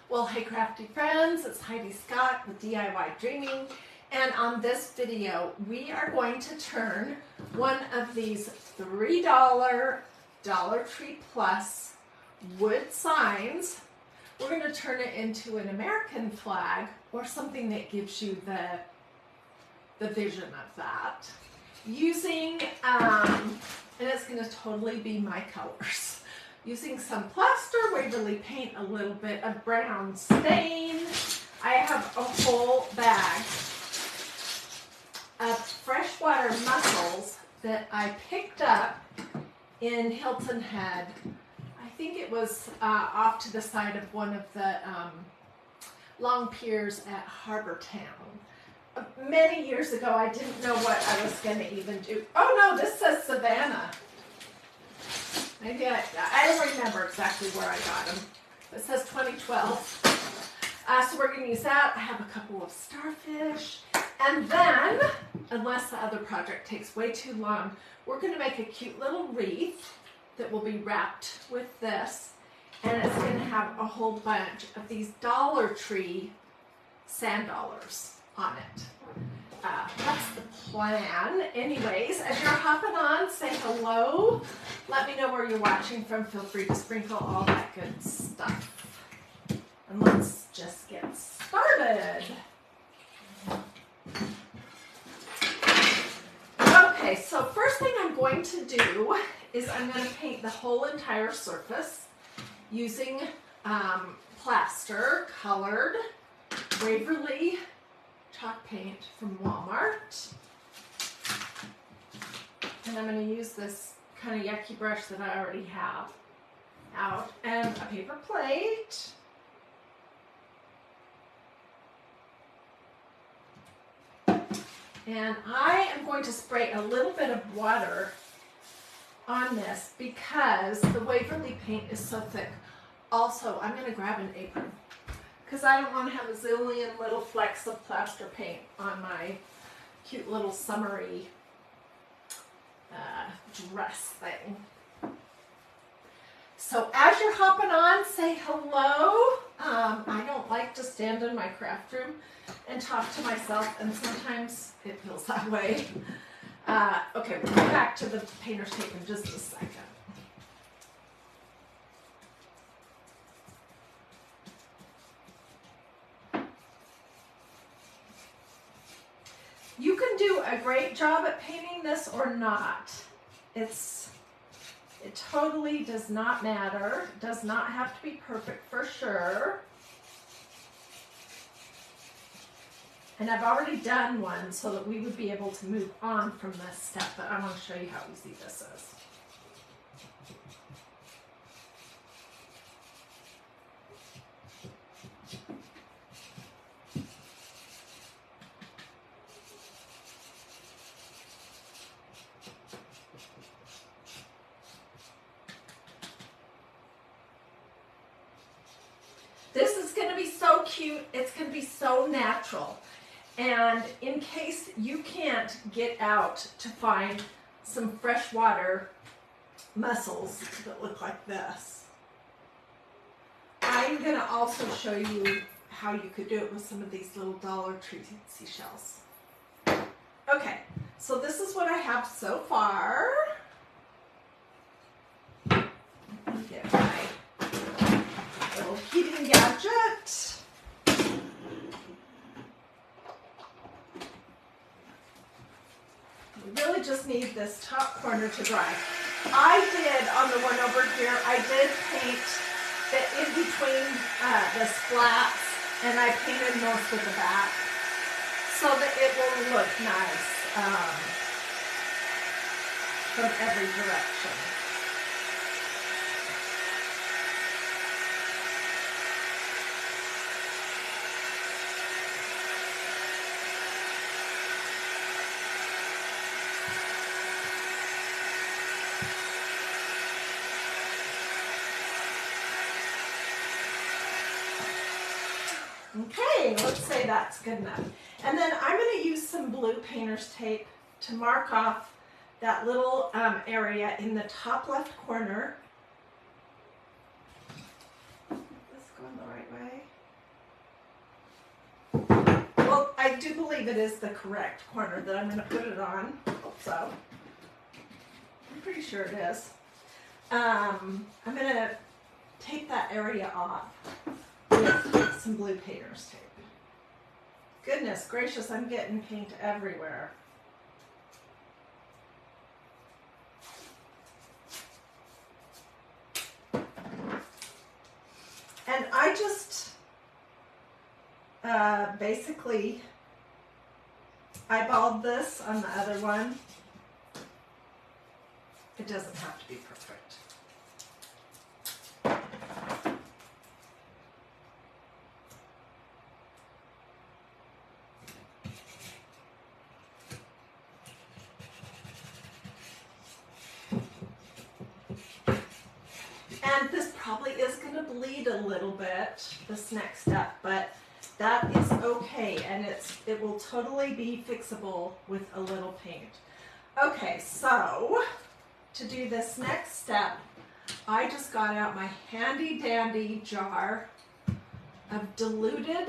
Well, hey crafty friends, it's Hiedi Scott with DiyDreaming, and on this video we are going to turn one of these $3 Dollar Tree Plus wood signs. We're going to turn it into an American flag or something that gives you the vision of that using, and it's going to totally be my colors. Using some plaster, Waverly paint, a little bit of brown stain. I have a whole bag of freshwater mussels that I picked up in Hilton Head. I think it was off to the side of one of the long piers at Harbor Town. Many years ago, I didn't know what I was going to even do. Oh no, this says Savannah. Maybe I don't remember exactly where I got them. It says 2012. So we're going to use that. I have a couple of starfish. And then, unless the other project takes way too long, we're going to make a cute little wreath that will be wrapped with this. And it's going to have a whole bunch of these Dollar Tree sand dollars on it. That's the plan. Anyways, as you're hopping on, say hello. Let me know where you're watching from. Feel free to sprinkle all that good stuff. And let's just get started. Okay, so first thing I'm going to do is I'm going to paint the whole entire surface using plaster, colored, Waverly chalk paint from Walmart. And I'm going to use this kind of yucky brush that I already have out and a paper plate. And I am going to spray a little bit of water on this because the Waverly paint is so thick. Also, I'm going to grab an apron because I don't want to have a zillion little flecks of plaster paint on my cute little summery dress thing. So as you're hopping on, say hello. I don't like to stand in my craft room and talk to myself, and sometimes it feels that way. Okay, we'll go back to the painter's tape in just a second. You can do a great job at painting this or not. It totally does not matter. It does not have to be perfect for sure. And I've already done one so that we would be able to move on from this step, but I want to show you how easy this is. This is going to be so cute. It's going to be so natural. And in case you can't get out to find some freshwater mussels that look like this, I'm going to also show you how you could do it with some of these little Dollar Tree seashells. Okay, so this is what I have so far. Let me get my little heating gadget. We really just need this top corner to dry. I did, on the one over here, I did paint the in between the splats, and I painted most of the back so that it will look nice from every direction. Okay, let's say that's good enough. And then I'm going to use some blue painter's tape to mark off that little area in the top left corner. Is this going the right way? I do believe it is the correct corner that I'm going to put it on. Hope so. I'm pretty sure it is. I'm going to tape that area off with some blue painter's tape. Goodness gracious, I'm getting paint everywhere. And I just basically eyeballed this on the other one. It doesn't have to be perfect. And this probably is going to bleed a little bit, this next step, but that is okay, and it will totally be fixable with a little paint. Okay, so to do this next step, I just got out my handy dandy jar of diluted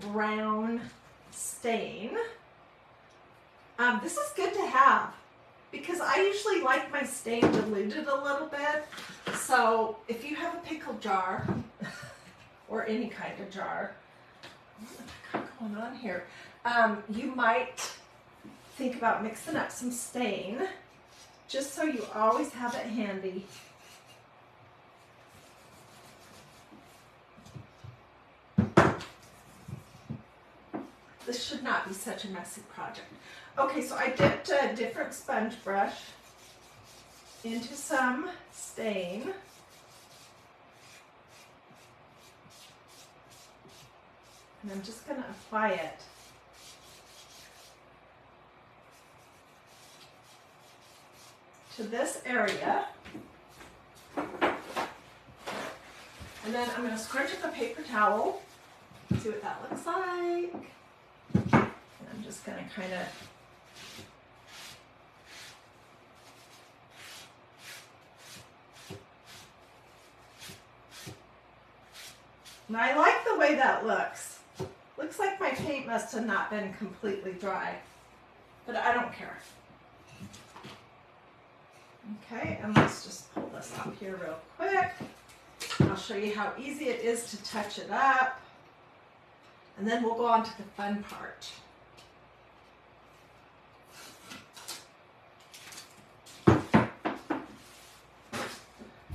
brown stain. This is good to have because I usually like my stain diluted a little bit. So if you have a pickle jar or any kind of jar, what's going on here? You might think about mixing up some stain just so you always have it handy. This should not be such a messy project. Okay, so I dipped a different sponge brush into some stain. And I'm just going to apply it to this area. And then I'm going to scrunch up a paper towel, see what that looks like. And I'm just going to kind of and I like the way that looks. Looks like my paint must have not been completely dry, but I don't care. Okay, and let's just pull this up here real quick. I'll show you how easy it is to touch it up, and then we'll go on to the fun part.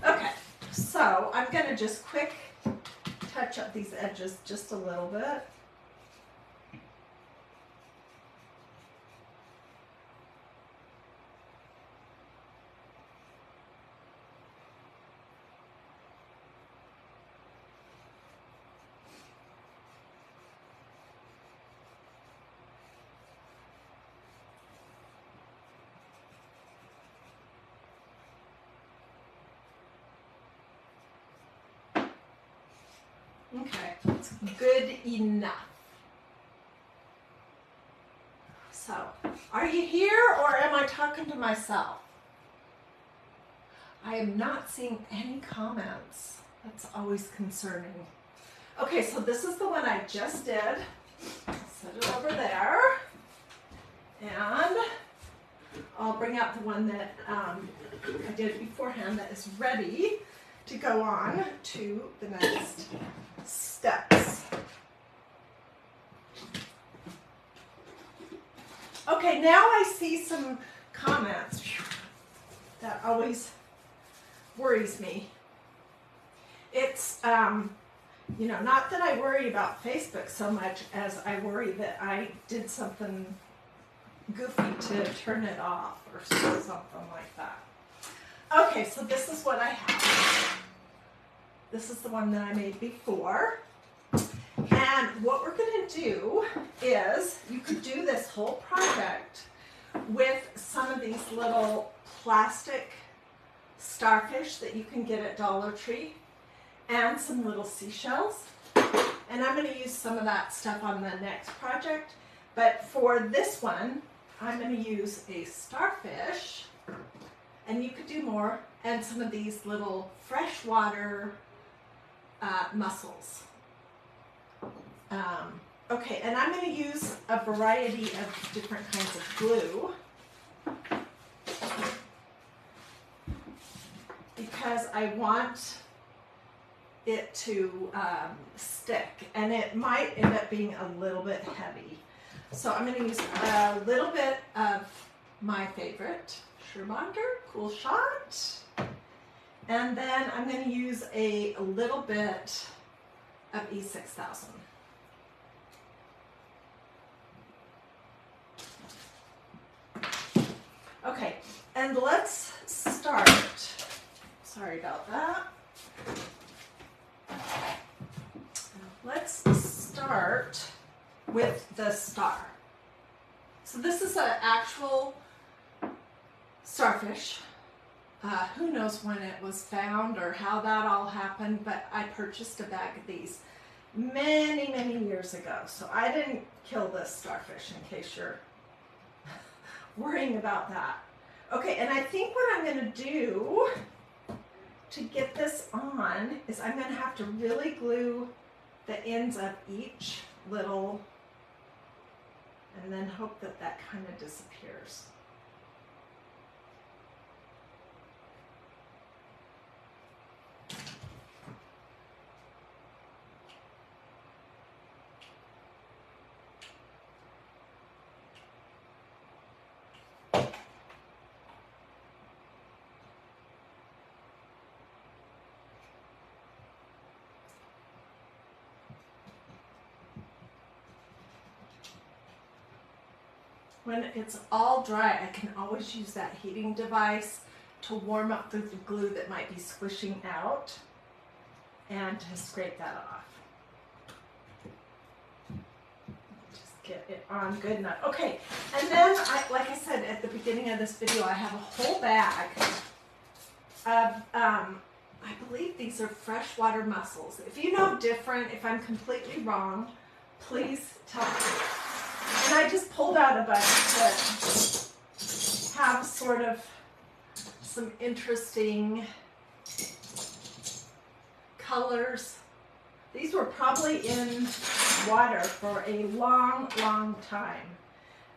Okay, so I'm going to just quick touch up these edges just a little bit. Okay, it's good enough. So, are you here or am I talking to myself? I am not seeing any comments. That's always concerning. Okay, so this is the one I just did. Set it over there. And I'll bring out the one that I did beforehand that is ready to go on to the next steps. Okay, now I see some comments. That always worries me. It's, you know, not that I worry about Facebook so much as I worry that I did something goofy to turn it off or something like that. Okay, so this is what I have. This is the one that I made before. And what we're going to do is, you could do this whole project with some of these little plastic starfish that you can get at Dollar Tree and some little seashells. And I'm going to use some of that stuff on the next project. But for this one, I'm going to use a starfish, and you could do more, and some of these little freshwater mussels. Okay, and I'm going to use a variety of different kinds of glue because I want it to stick, and it might end up being a little bit heavy. So I'm going to use a little bit of my favorite, Shermander, Cool Shot, and then I'm going to use a little bit of E6000. Okay, and let's start. Sorry about that. Let's start with the star. So this is an actual starfish. Who knows when it was found or how that all happened, but I purchased a bag of these many, many years ago. So I didn't kill this starfish, in case you're worrying about that. Okay, and I think what I'm going to do to get this on is I'm going to have to really glue the ends of each little, and then hope that that kind of disappears. When it's all dry, I can always use that heating device to warm up the glue that might be squishing out and to scrape that off. Just get it on good enough. Okay, and then, like I said at the beginning of this video, I have a whole bag of, I believe these are freshwater mussels. If you know different, if I'm completely wrong, please tell me. And I just pulled out a bunch that have sort of some interesting colors. These were probably in water for a long, long time.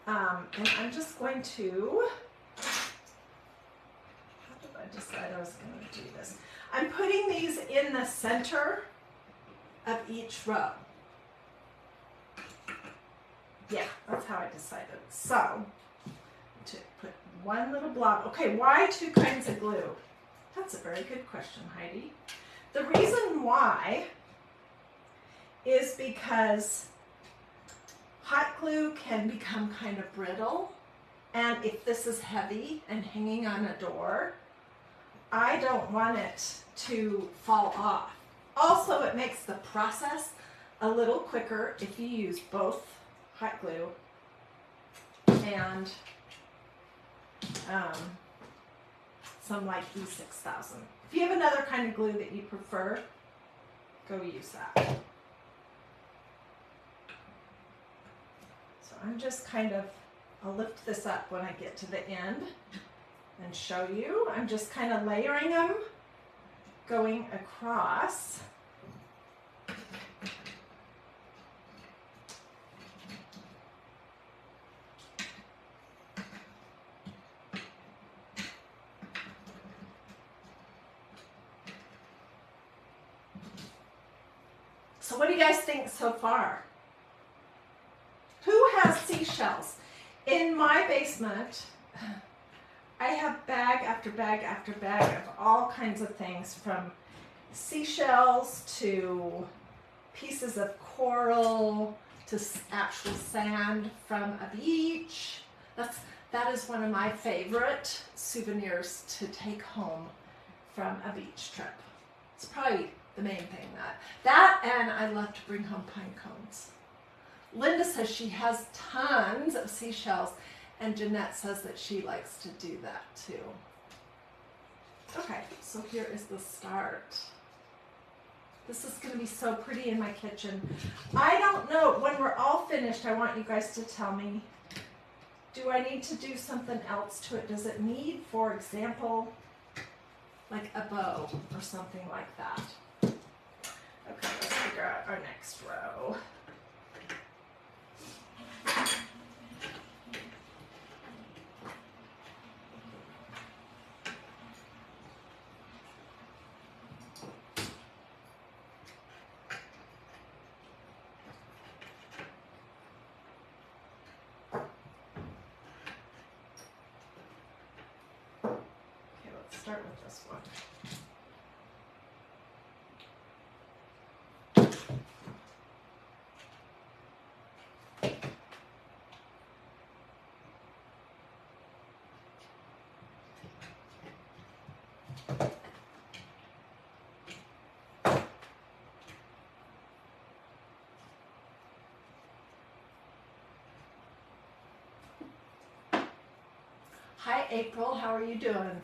And I'm just going to, how did I decide I was going to do this? I'm putting these in the center of each row. Yeah, that's how I decided. So, to put one little blob. Okay, why two kinds of glue? That's a very good question, Heidi. The reason why is because hot glue can become kind of brittle, and if this is heavy and hanging on a door, I don't want it to fall off. Also, it makes the process a little quicker if you use both hot glue and some like E6000. If you have another kind of glue that you prefer, go use that. So I'm just kind of, I'll lift this up when I get to the end and show you. I'm just kind of layering them, going across. So what do you guys think so far? Who has seashells? In my basement, I have bag after bag after bag of all kinds of things, from seashells to pieces of coral to actual sand from a beach. That is one of my favorite souvenirs to take home from a beach trip. It's probably the main thing. That and I love to bring home pine cones. Linda says she has tons of seashells, and Jeanette says that she likes to do that too. Okay, so here is the start. This is going to be so pretty in my kitchen. I don't know, when we're all finished, I want you guys to tell me, do I need to do something else to it? Does it need, for example, like a bow or something like that? Okay, let's figure out our next row. start with this one. Hi April, how are you doing?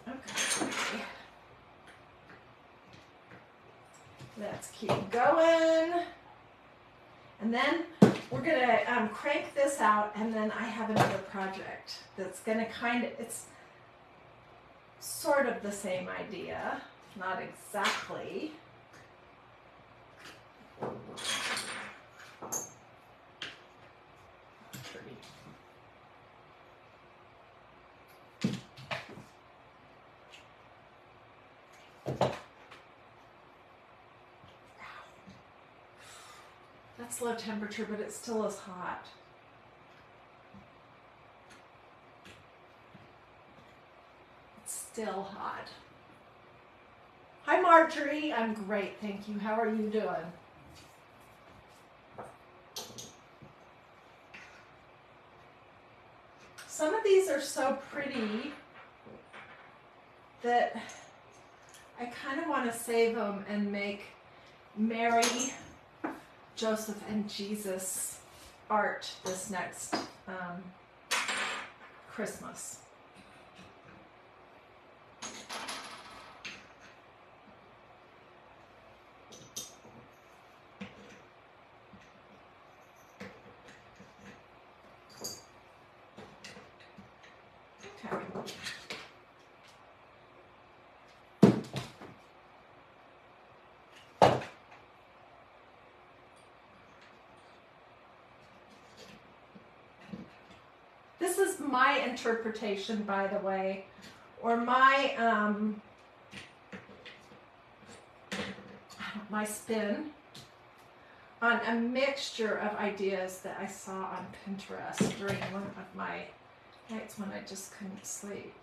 Okay. Let's keep going. And then we're gonna crank this out, and then I have another project that's gonna it's sort of the same idea, not exactly. That's low temperature, but it still is hot. It's still hot. Hi Marjorie, I'm great, thank you. How are you doing? Some of these are so pretty that I kind of want to save them and make Mary, Joseph, and Jesus art this next Christmas. Okay. This is my interpretation, by the way, or my spin on a mixture of ideas that I saw on Pinterest during one of my nights when I just couldn't sleep.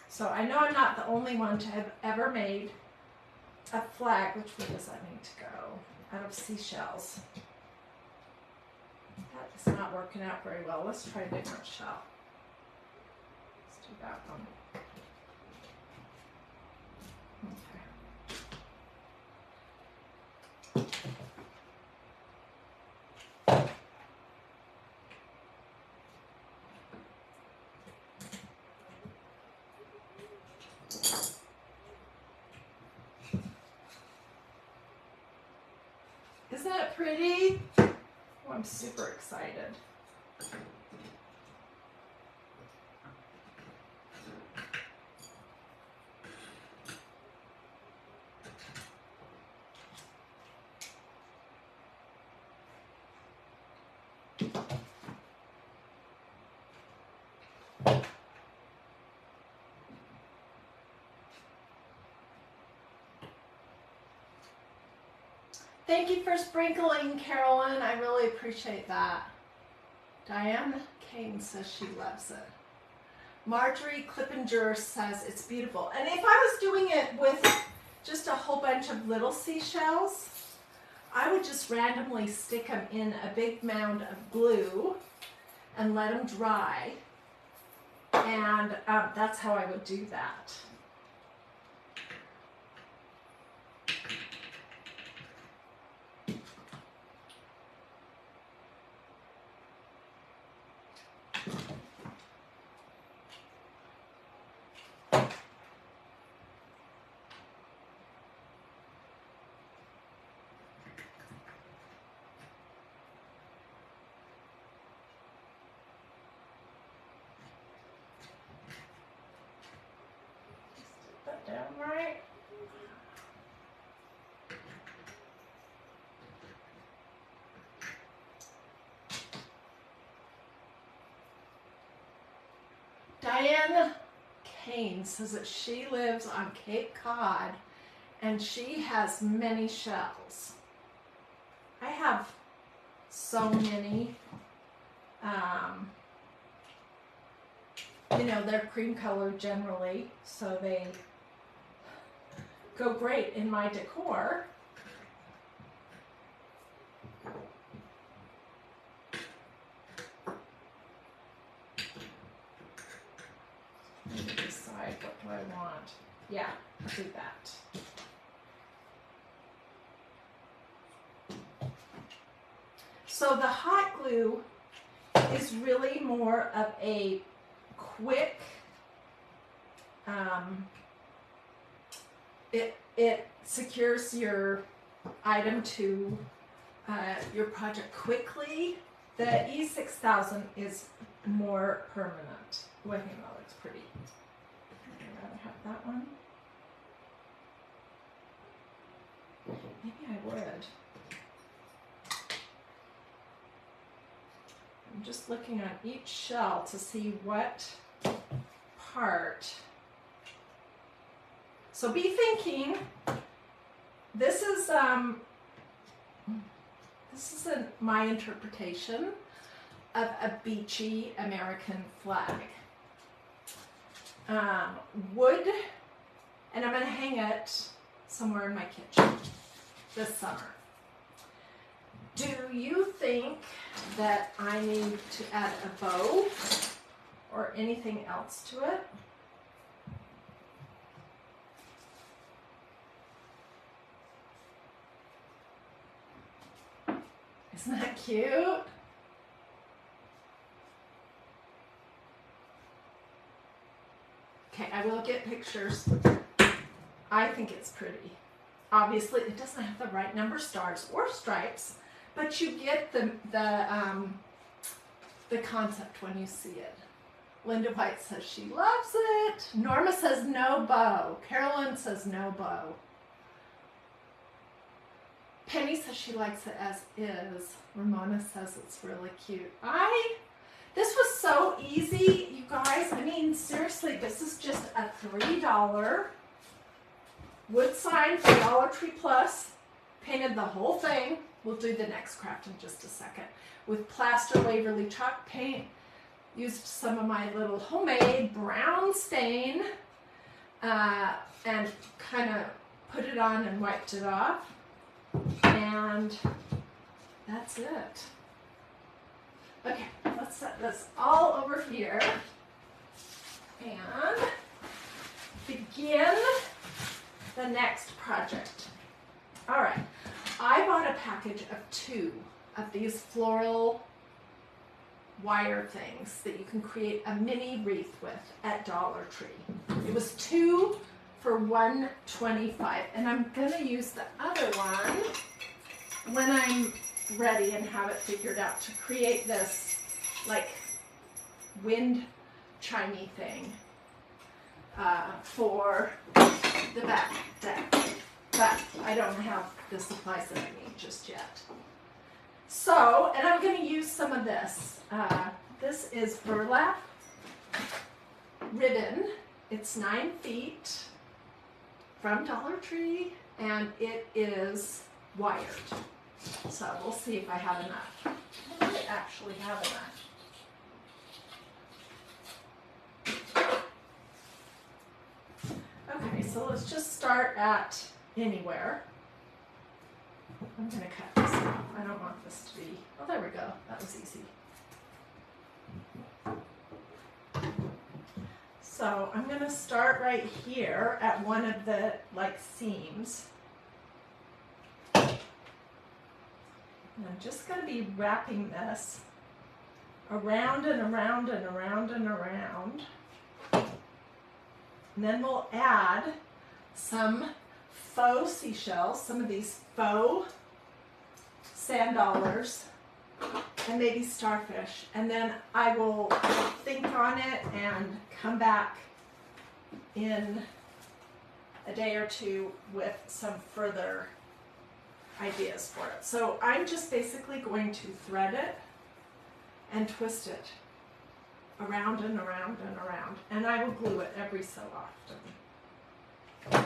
So I know I'm not the only one to have ever made a flag. Which way does that need to go? Out of seashells. That is not working out very well. Let's try a different shell. Let's do that one. Isn't that pretty? Oh, I'm super excited. Thank you for sprinkling, Carolyn. I really appreciate that. Diane Kane says she loves it. Marjorie Clippinger says it's beautiful. And if I was doing it with just a whole bunch of little seashells, I would just randomly stick them in a big mound of glue and let them dry. And that's how I would do that. Down right. Diane Kane says that she lives on Cape Cod and she has many shells. I have so many. You know, they're cream colored generally, so they go great in my decor. Let me decide, what do I want? Yeah, I'll do that. So the hot glue is really more of a quick, it secures your item to your project quickly. The E6000 is more permanent. Oh, I think that looks pretty. I'd rather have that one. Maybe I would. I'm just looking on each shell to see what part. So be thinking, this is my interpretation of a beachy American flag. Wood, and I'm going to hang it somewhere in my kitchen this summer. Do you think that I need to add a bow or anything else to it? Isn't that cute? Okay, I will get pictures. I think it's pretty. Obviously, it doesn't have the right number stars or stripes, but you get the concept when you see it. Linda White says she loves it. Norma says no bow. Carolyn says no bow. Penny says she likes it as is. Ramona says it's really cute. This was so easy, you guys. I mean, seriously, this is just a $3 wood sign from Dollar Tree Plus. Painted the whole thing. We'll do the next craft in just a second. With plaster Waverly chalk paint. Used some of my little homemade brown stain and kind of put it on and wiped it off. And that's it. Okay, let's set this all over here and begin the next project. All right, I bought a package of 2 of these floral wire things that you can create a mini wreath with at Dollar Tree. It was 2 for $1.25, and I'm gonna use the other one when I'm ready and have it figured out to create this like wind chimey thing for the back deck, but I don't have the supplies that I need just yet. So, and I'm going to use some of this. This is burlap ribbon. It's 9 feet from Dollar Tree, and it is wired. So we'll see if I have enough. I might actually have enough. Okay, so let's just start at anywhere. I'm going to cut this off. I don't want this to be, oh, there we go. That was easy. So I'm going to start right here at one of the like seams. And I'm just going to be wrapping this around and around and around and around. And then we'll add some faux seashells, some of these faux sand dollars, and maybe starfish. And then I will think on it and come back in a day or two with some further ideas for it. So I'm just basically going to thread it and twist it around and around and around, and I will glue it every so often.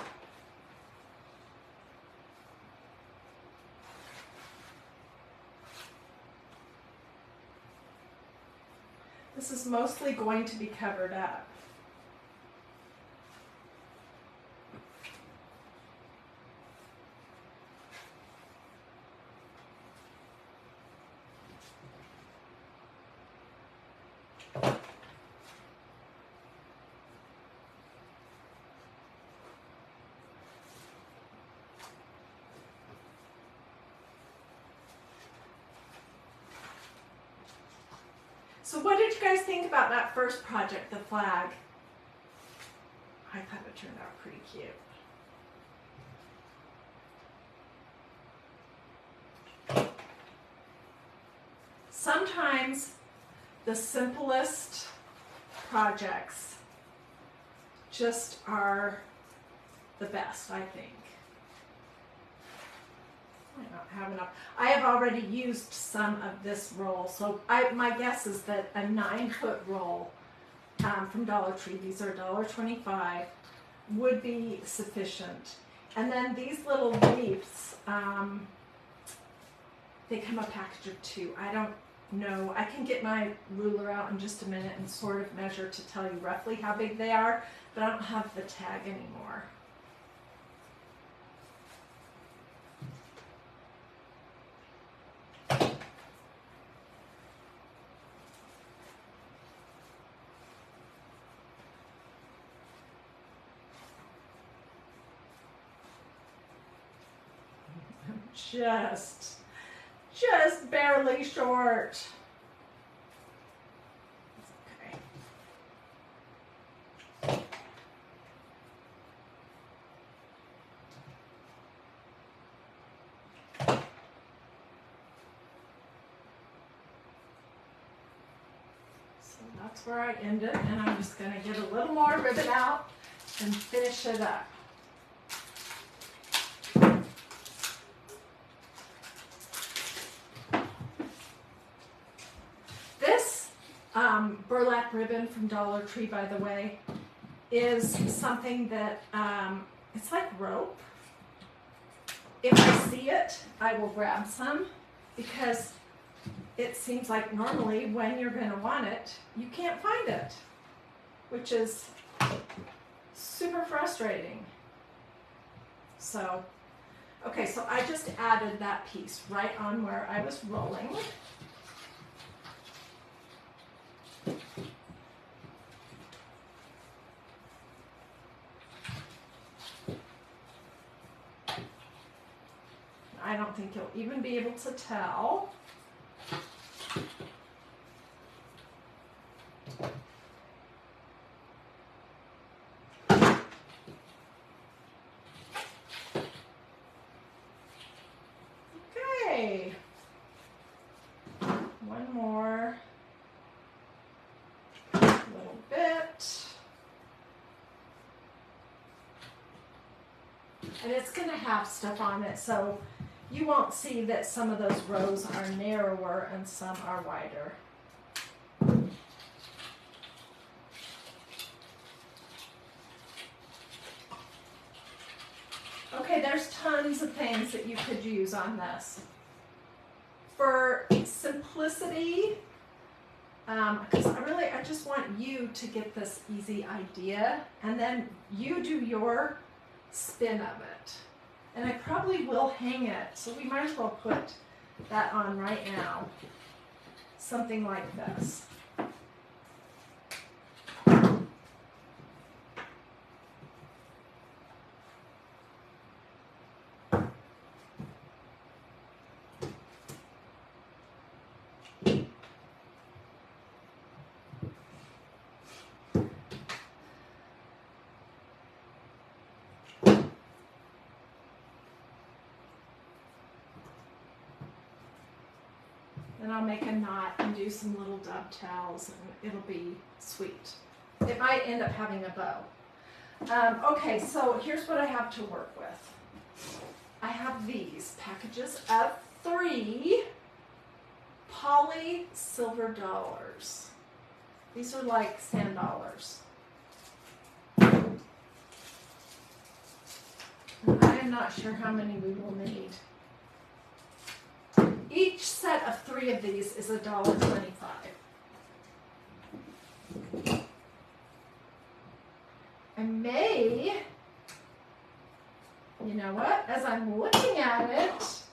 This is mostly going to be covered up. So what did you guys think about that first project, the flag? I thought it turned out pretty cute. Sometimes the simplest projects just are the best, I think. I don't have enough. I have already used some of this roll, so my guess is that a 9-foot roll from Dollar Tree, these are $1.25, would be sufficient. And then these little wreaths, they come a package of 2. I don't know. I can get my ruler out in just a minute and sort of measure to tell you roughly how big they are, but I don't have the tag anymore. Just barely short. Okay. So that's where I ended, and I'm just going to get a little more ribbon out and finish it up. Burlap ribbon from Dollar Tree, by the way, is something that, it's like rope. If I see it, I will grab some, because it seems like normally when you're going to want it, you can't find it, which is super frustrating. So, okay, so I just added that piece right on where I was rolling. I don't think you'll even be able to tell. Okay. One more. A little bit. And it's going to have stuff on it, so you won't see that some of those rows are narrower and some are wider. Okay, there's tons of things that you could use on this. For simplicity, because I just want you to get this easy idea, and then you do your spin of it. And I probably will hang it, so we might as well put that on right now. Something like this. Then I'll make a knot and do some little dovetails, and it'll be sweet. It might end up having a bow. Okay, so here's what I have to work with. I have these packages of 3 poly silver dollars. These are like sand dollars. And I am not sure how many we will need. Each set of 3 of these is $1.25. may, you know what, as I'm looking at it,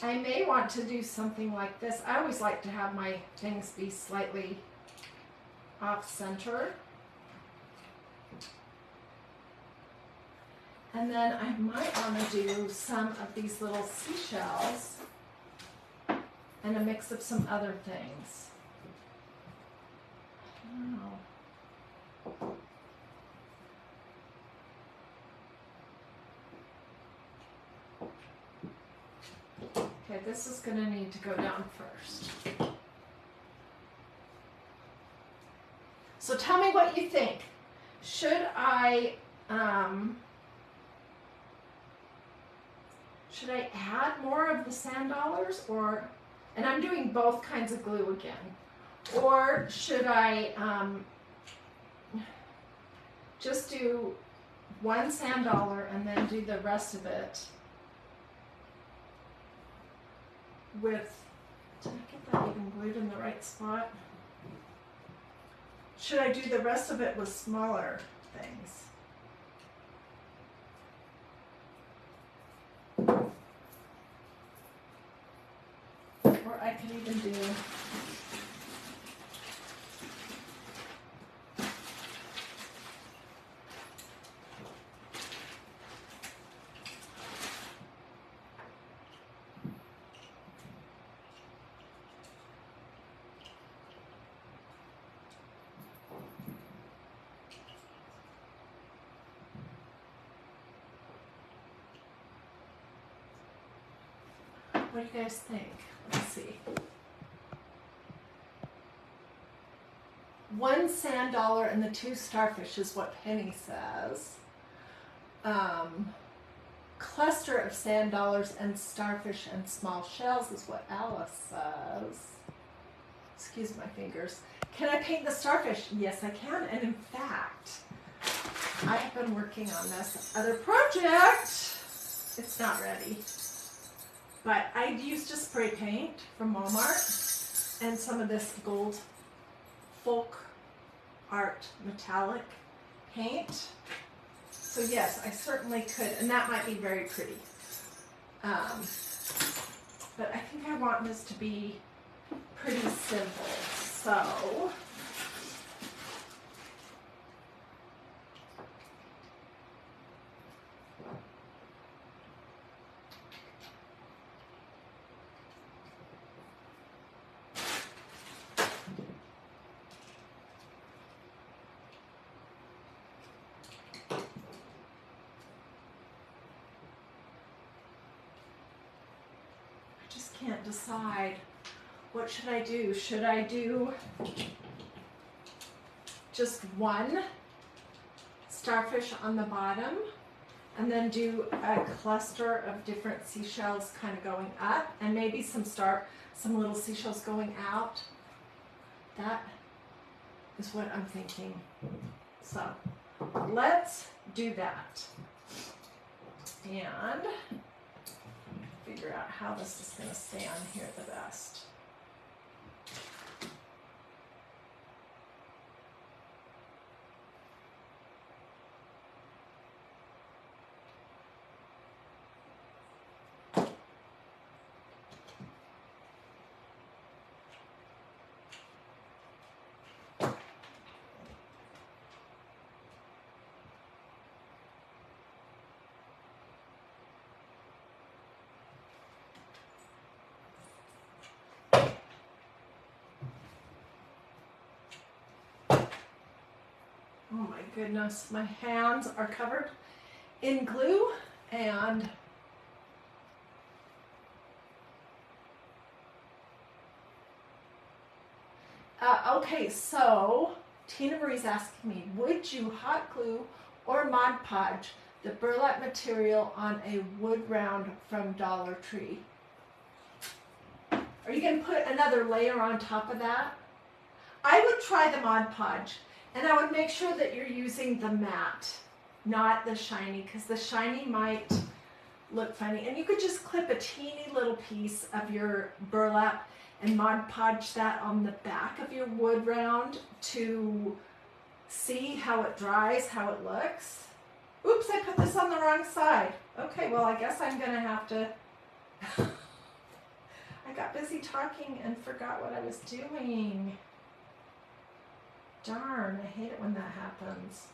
I may want to do something like this. I always like to have my things be slightly off center. And then I might want to do some of these little seashells and a mix of some other things. I don't know. Okay, this is going to need to go down first. So tell me what you think. Should I add more of the sand dollars, or, and I'm doing both kinds of glue again, or should I just do one sand dollar and then do the rest of it with, did I get that even glued in the right spot? Should I do the rest of it with smaller things? Or I could even do what do you guys think? Let's see. One sand dollar and the 2 starfish is what Penny says. Cluster of sand dollars and starfish and small shells is what Alice says. Excuse my fingers. Can I paint the starfish? Yes, I can. And in fact, I have been working on this other project. It's not ready. But I used a spray paint from Walmart and some of this gold folk art metallic paint. So yes, I certainly could, and that might be very pretty. But I think I want this to be pretty simple. So can't decide. What should I do? Should I do just one starfish on the bottom and then do a cluster of different seashells kind of going up and maybe some little seashells going out? That is what I'm thinking. So let's do that. And figure out how this is going to stay on here the best. Oh my goodness, my hands are covered in glue and okay, so Tina Marie's asking me, would you hot glue or Mod Podge the burlap material on a wood round from Dollar Tree? Are you going to put another layer on top of that? I would try the Mod Podge. And I would make sure that you're using the matte, not the shiny, because the shiny might look funny. And you could just clip a teeny little piece of your burlap and Mod Podge that on the back of your wood round to see how it dries, how it looks. Oops, I put this on the wrong side. Okay, well, I guess I'm gonna have to, I got busy talking and forgot what I was doing. Darn, I hate it when that happens.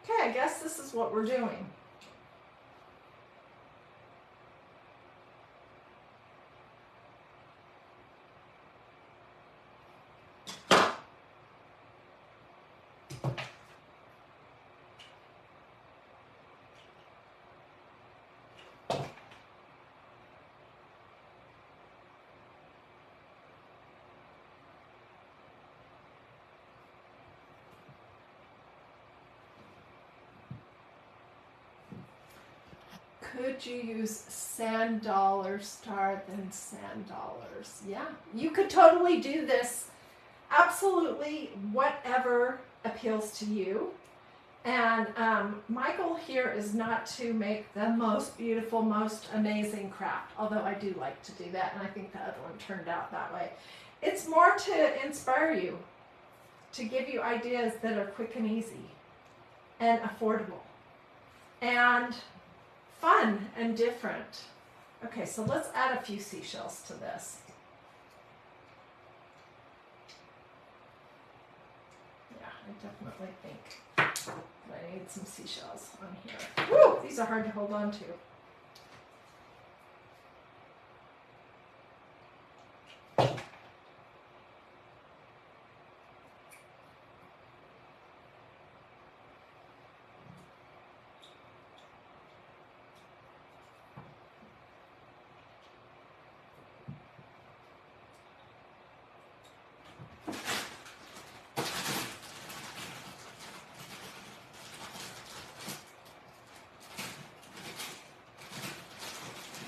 Okay, I guess this is what we're doing. Could you use sand dollars star than sand dollars? Yeah, you could totally do this. Absolutely, whatever appeals to you. And my goal here is not to make the most beautiful, most amazing craft, although I do like to do that, and I think the other one turned out that way. It's more to inspire you, to give you ideas that are quick and easy and affordable and fun and different. Okay, so let's add a few seashells to this. Yeah, I definitely think that I need some seashells on here. Woo, these are hard to hold on to.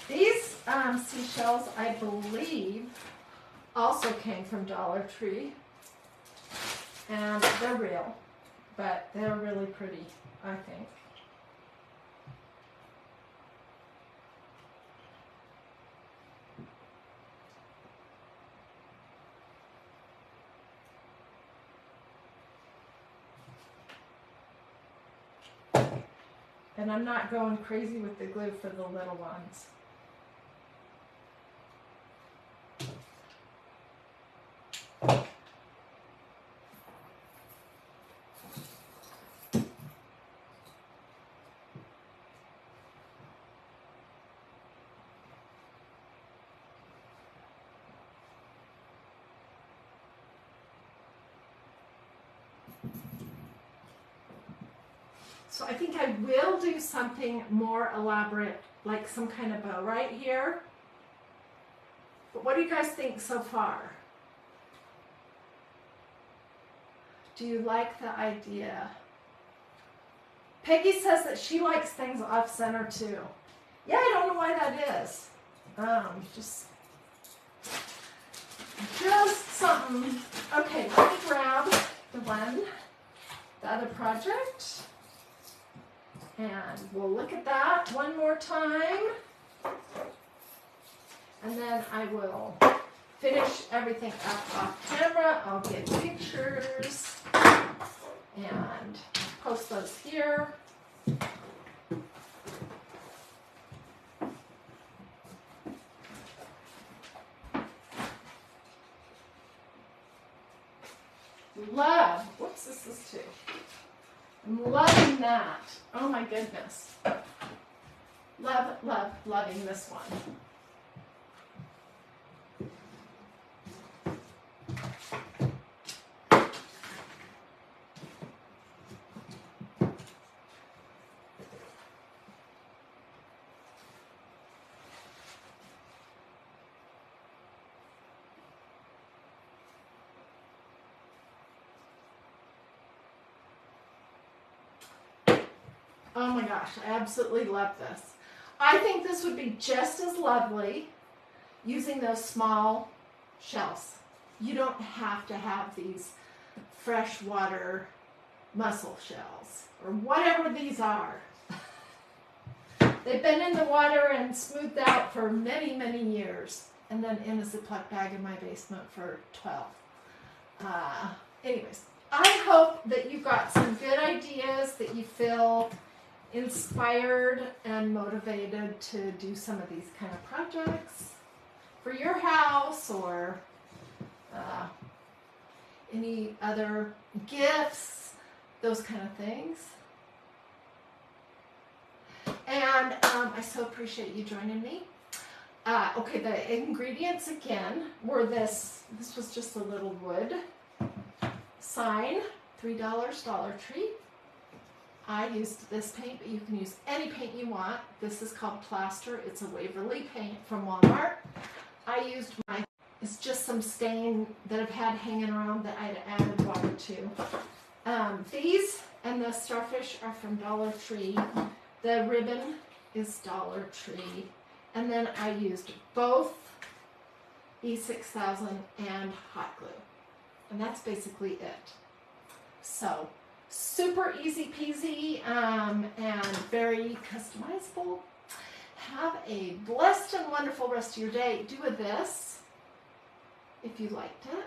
These seashells, I believe, also came from Dollar Tree, and they're real, but they're really pretty, I think. And I'm not going crazy with the glue for the little ones. So I think I will do something more elaborate, like some kind of bow right here. But what do you guys think so far? Do you like the idea? Peggy says that she likes things off center too. Yeah, I don't know why that is. Just something. Okay, let me grab the other project. And we'll look at that one more time. And then I will finish everything up off camera. I'll get pictures and post those here. Love, whoops, this is two. I'm loving that. Oh my goodness. Loving this one. Oh my gosh, I absolutely love this. I think this would be just as lovely using those small shells. You don't have to have these freshwater mussel shells or whatever these are. They've been in the water and smoothed out for many, many years, and then in a Ziploc bag in my basement for 12. Anyways, I hope that you got some good ideas, that you feel inspired and motivated to do some of these kind of projects for your house or any other gifts, those kind of things. And I so appreciate you joining me. Okay, the ingredients again were this was just a little wood sign, $3 Dollar Tree. I used this paint, but you can use any paint you want. This is called Plaster. It's a Waverly paint from Walmart. I used it's just some stain that I've had hanging around that I'd added water to. These and the starfish are from Dollar Tree. The ribbon is Dollar Tree. And then I used both E6000 and hot glue. And that's basically it. So, super easy peasy and very customizable. Have a blessed and wonderful rest of your day. Do this if you liked it.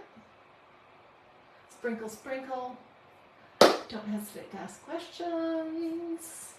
Sprinkle, sprinkle. Don't hesitate to ask questions.